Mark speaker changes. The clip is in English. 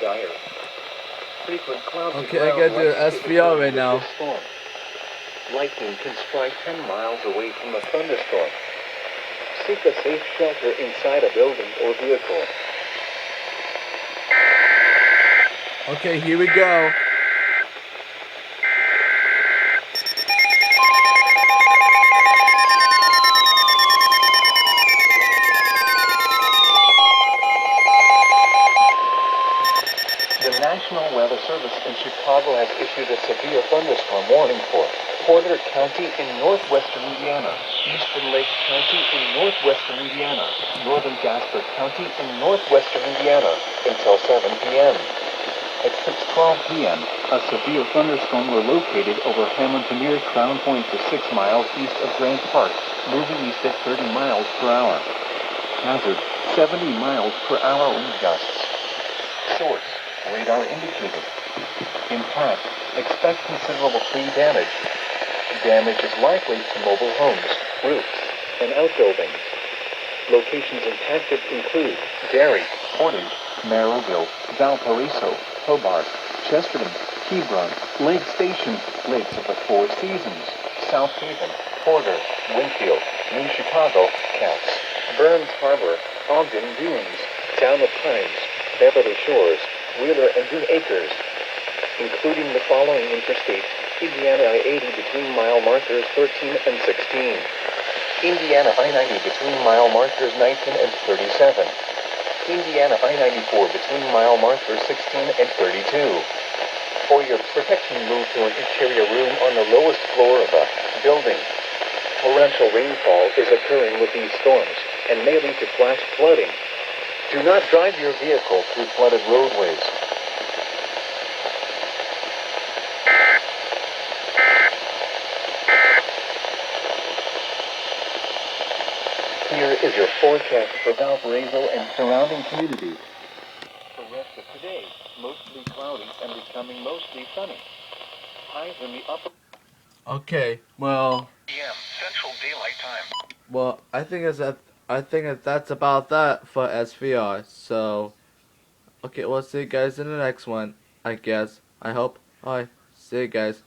Speaker 1: dire. Frequent clouds
Speaker 2: Okay, I gotta do an SVR right now.
Speaker 1: Storm. Lightning can strike 10 miles away from a thunderstorm. Seek a safe shelter inside a building or vehicle.
Speaker 2: Okay, here we go.
Speaker 1: The National Weather Service in Chicago has issued a severe thunderstorm warning for Porter County in northwestern Indiana, Eastern Lake County in northwestern Indiana, northern Jasper County in northwestern Indiana until 7 p.m. At 6:12 p.m., a severe thunderstorm were located over Hamilton near Crown Point to 6 miles east of Grant Park, moving east at 30 miles per hour. Hazard, 70 miles per hour wind gusts. Source, radar indicated. Impact, expect considerable tree damage. Damage is likely to mobile homes, roofs, and outbuildings. Locations impacted include Derry, Portage, Merrillville, Valparaiso, Hobart, Chesterton, Hebron, Lake Station, Lakes of the Four Seasons, South Haven, Porter, Winfield, New Chicago, Cats, Burns Harbor, Ogden Dunes, Town of Pines, Beverly Shores, Wheeler and Dune Acres, including the following interstates: Indiana I-80 between mile markers 13 and 16. Indiana I-90 between mile markers 19 and 37. Indiana I-94 between mile markers 16 and 32. For your protection, move to an interior room on the lowest floor of a building. Torrential rainfall is occurring with these storms and may lead to flash flooding. Do not drive your vehicle through flooded roadways. Here is your forecast for Valparaiso and surrounding communities. The rest of today, mostly cloudy and becoming mostly sunny. Highs in the upper
Speaker 2: Okay, well,
Speaker 1: p.m. Central Daylight Time.
Speaker 2: well, I think that's about that for SVR. So, okay, we'll see you guys in the next one. I guess. I hope. Alright, see you guys.